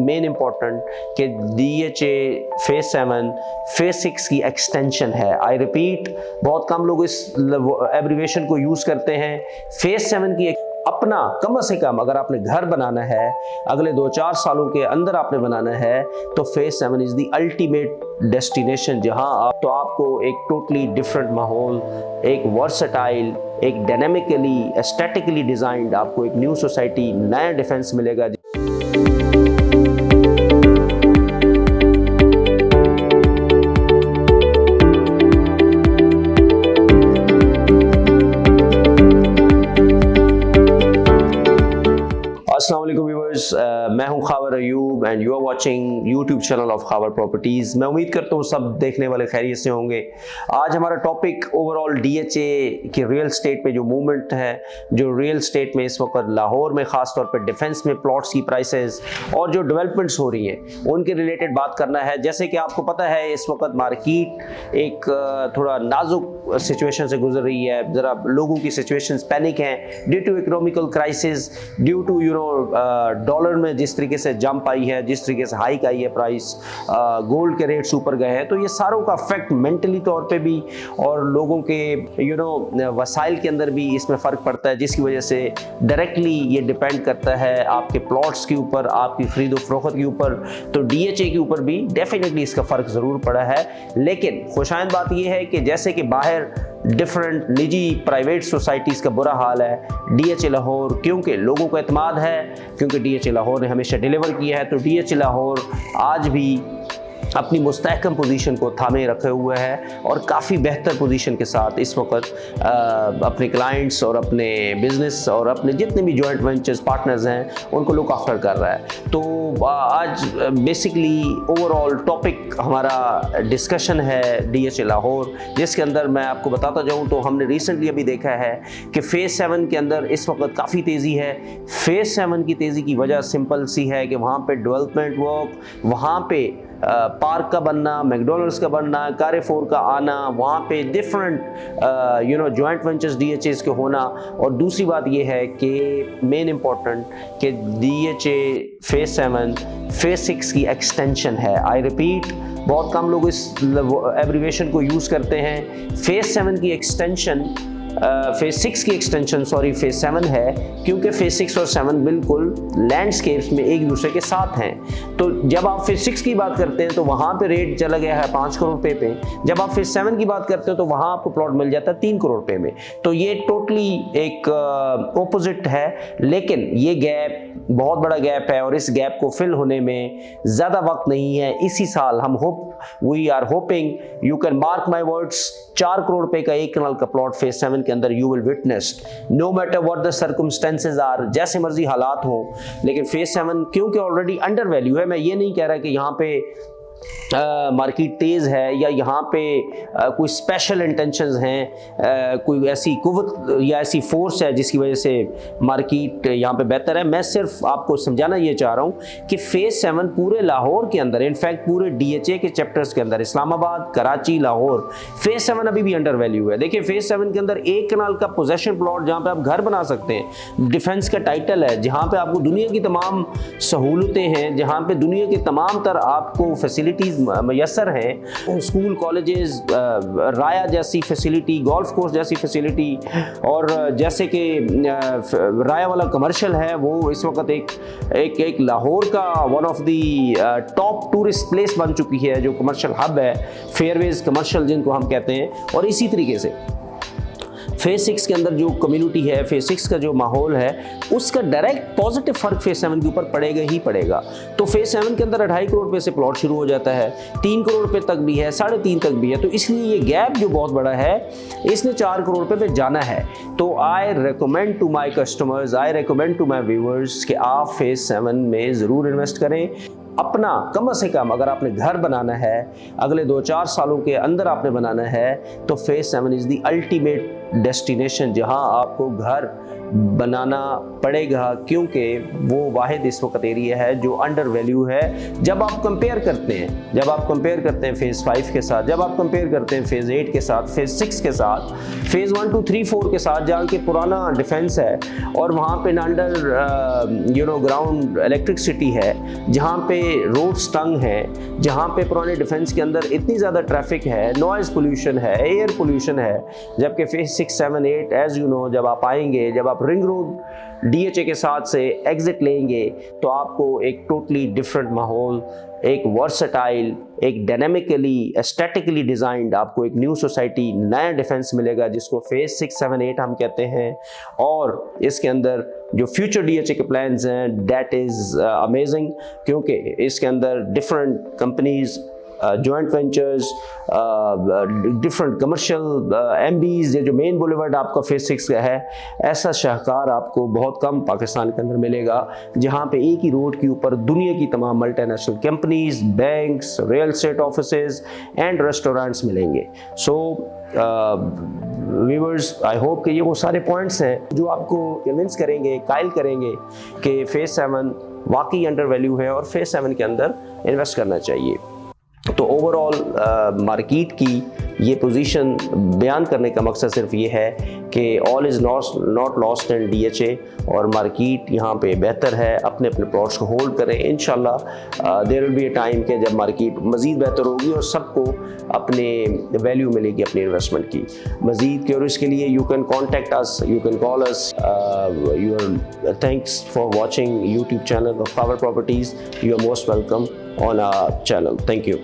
Main important कि DHA phase 7 phase 6 की extension है। आई रिपीट, बहुत कम लोग इस एब्रीवेशन को यूज़ करते हैं। फेज 7 की अपना कम से कम अगर आपने घर बनाना है, अगले 2-4 सालों के अंदर आपने बनाना है, तो phase 7 is the ultimate destination, जहां आपको एक टोटली डिफरेंट माहौल, एक वर्सटाइल, एक डायनेमिकली एस्थेटिकली डिजाइंड आपको एक न्यू सोसाइटी, नया डिफेंस मिलेगा। अस्सलाम वालेकुम व्यूअर्स, मैं हूं Khawar Ayub and you are watching YouTube channel of Khawar properties. मैं उम्मीद करता हूं सब देखने वाले खैरियत से होंगे। आज हमारा टॉपिक ओवरऑल DHA की रियल स्टेट पे जो मूवमेंट है, जो रियल स्टेट में इस वक्त लाहौर में ख़ास तौर पर डिफेंस में प्लॉट्स की प्राइसेस और जो डेवलपमेंट्स हो रही हैं उनके रिलेटेड बात करना है। जैसे कि आपको पता है इस वक्त मार्केट एक थोड़ा नाजुक सिचुएशन से गुजर रही है, ज़रा लोगों की सिचुएशंस पैनिक हैं due to economical crisis, due to dollar में जिस तरीके से जंप आई है, जिस तरीके से हाइक आई है प्राइस, गोल्ड के रेट्स ऊपर गए हैं, तो ये सारों का इफेक्ट मेंटली तौर पे भी और लोगों के वसाइल के अंदर भी इसमें फ़र्क पड़ता है, जिसकी वजह से डायरेक्टली ये डिपेंड करता है आपके प्लॉट्स के ऊपर, आपकी खरीदो फरोख्त के ऊपर। तो DHA के ऊपर भी डेफिनेटली इसका फ़र्क ज़रूर पड़ा है। लेकिन खुशाइंद बात यह है कि जैसे कि बाहर डिफरेंट निजी प्राइवेट सोसाइटीज़ का बुरा हाल है, DHA लाहौर क्योंकि लोगों को एतमाद है, क्योंकि DHA लाहौर ने हमेशा डिलीवर किया है, तो DHA लाहौर आज भी अपनी मुस्तहकम पोजीशन को थामे रखे हुए है और काफ़ी बेहतर पोजीशन के साथ इस वक्त अपने क्लाइंट्स और अपने बिजनेस और अपने जितने भी जॉइंट वेंचर्स पार्टनर्स हैं उनको लुक आफ्टर कर रहा है। तो आज बेसिकली ओवरऑल टॉपिक हमारा डिस्कशन है DHA लाहौर, जिसके अंदर मैं आपको बताता जाऊँ तो हमने रिसेंटली अभी देखा है कि फेज़ 7 के अंदर इस वक्त काफ़ी तेज़ी है। फेज़ 7 की तेज़ी की वजह सिंपल सी है कि वहाँ पे डेवलपमेंट वर्क, वहाँ पे पार्क का बनना, मैकडॉनल्ड्स का बनना, कारेफोर का आना, वहाँ पे डिफरेंट जॉइंट वेंचर्स DHAs के होना, और दूसरी बात ये है कि मेन इम्पॉर्टेंट कि DHA फेज 7 फेज 6 की एक्सटेंशन है। आई रिपीट, बहुत कम लोग इस एब्रीवेशन को यूज़ करते हैं। फेज 7 की एक्सटेंशन फेज 6 की एक्सटेंशन फेज 7 है, क्योंकि फेज 6 और 7 बिल्कुल लैंडस्केप्स में एक दूसरे के साथ हैं। तो जब आप फेज 6 की बात करते हैं तो वहाँ पे रेट चला गया है 5 करोड़ रुपए पे, जब आप फेज 7 की बात करते हो तो वहाँ आपको प्लॉट मिल जाता है 3 करोड़ रुपए में। तो ये टोटली एक ऑपोजिट है, लेकिन ये गैप बहुत बड़ा गैप है और इस गैप को फिल होने में ज़्यादा वक्त नहीं है। इसी साल हम we are hoping, you can mark my words, 4 crore रुपए का 1 कनाल का प्लॉट फेज 7 के अंदर you will witness, no matter what the circumstances are, जैसे मर्जी हालात हो। लेकिन फेज 7 क्योंकि ऑलरेडी अंडर वैल्यू है, मैं ये नहीं कह रहा कि यहाँ पे मार्केट तेज़ है या यहाँ पे कोई स्पेशल इंटेंशंस हैं, कोई ऐसी कुव्वत या ऐसी फोर्स है जिसकी वजह से मार्केट यहाँ पे बेहतर है। मैं सिर्फ आपको समझाना ये चाह रहा हूँ कि फेज 7 पूरे लाहौर के अंदर, इनफैक्ट पूरे DHA के चैप्टर्स के अंदर, इस्लामाबाद, कराची, लाहौर, फेज 7 अभी भी अंडर वैल्यू है। देखिए फेज 7 के अंदर 1 कनाल का पोजेशन प्लॉट जहाँ पे आप घर बना सकते हैं, डिफेंस का टाइटल है, जहाँ पे आपको दुनिया की तमाम सहूलतें हैं, जहाँ पे दुनिया के तमाम तर आपको फैसिलिटीज़ मैसर हैं, स्कूल, कॉलेजेस, राया जैसी फैसिलिटी, गोल्फ कोर्स जैसी फैसिलिटी, और जैसे कि राया वाला कमर्शियल है वो इस वक्त एक लाहौर का one of the top tourist place बन चुकी है, जो कमर्शियल हब है, फेयरवेज कमर्शियल जिनको हम कहते हैं। और इसी तरीके से फेज 6 के अंदर जो कम्युनिटी है, फेज 6 का जो माहौल है, उसका डायरेक्ट पॉजिटिव फर्क फेज 7 के ऊपर पड़ेगा ही पड़ेगा। तो फेज 7 के अंदर 2.5 करोड़ रुपए से प्लॉट शुरू हो जाता है, 3 करोड़ रुपए तक भी है, 3.5 तक भी है। तो इसलिए ये गैप जो बहुत बड़ा है, इसने 4 करोड़ रुपए पे जाना है। तो I recommend to my customers, I recommend to my viewers कि आप फेज 7 में ज़रूर इन्वेस्ट करें। अपना कम से कम अगर आपने घर बनाना है, अगले 2-4 सालों के अंदर आपने बनाना है, तो phase 7 is the ultimate destination जहां आपको घर बनाना पड़ेगा, क्योंकि वो वाहिद इस वक्त एरिया है जो अंडर वैल्यू है। जब आप कंपेयर करते हैं फेज़ 5 के साथ, जब आप कंपेयर करते हैं फेज़ 8 के साथ, फेज़ 6 के साथ, फेज़ 1, 2, 3, 4 के साथ, जहाँ के पुराना डिफेंस है और वहाँ पे अंडर ग्राउंड इलेक्ट्रिसिटी है, जहाँ पे रोड्स तंग है, जहाँ पे पुराने डिफेंस के अंदर इतनी ज़्यादा ट्रैफिक है, नॉइज़ पोल्यूशन है, एयर पोल्यूशन है, जबकि फेज़ 6, 7, 8 एज यू नो जब आप आएंगे, जब आप रिंग रोड DHA के साथ से एग्जिट लेंगे, तो आपको एक टोटली डिफरेंट माहौल, एक वर्सटाइल, एक डायनेमिकली एस्थेटिकली डिज़ाइंड आपको एक न्यू सोसाइटी, नया डिफेंस मिलेगा, जिसको फेज़ 6, 7, 8 हम कहते हैं। और इसके अंदर जो फ्यूचर DHA के प्लान्स हैं, दैट इज़ अमेजिंग, क्योंकि इसके अंदर different companies, joint ventures, different commercial MBs, ये जो मेन बुलेवर्ड आपका फेज़ 6 का है, ऐसा शाहकार आपको बहुत कम पाकिस्तान के अंदर मिलेगा, जहाँ पे एक ही रोड के ऊपर दुनिया की तमाम multinational companies, banks, real estate offices and restaurants मिलेंगे। सो व्यूअर्स, आई होप कि ये वो सारे पॉइंट्स हैं जो आपको कन्विंस करेंगे, कायल करेंगे कि फेज़ 7 वाकई अंडर वैल्यू है और फेज़ 7 के अंदर इन्वेस्ट करना चाहिए। तो ओवरऑल मार्केट की ये पोजीशन बयान करने का मकसद सिर्फ ये है कि all is not lost in DHA, और मार्केट यहाँ पे बेहतर है, अपने अपने प्लॉट्स को होल्ड करें। इंशाल्लाह there will be a time कि जब मार्केट मज़ीद बेहतर होगी और सबको अपने वैल्यू मिलेगी अपनी इन्वेस्टमेंट की। मज़ीद क्यूरीज के लिए you can contact us, you can call us. Your thanks for watching YouTube channel of Khawar properties. You are most welcome on our channel. Thank you.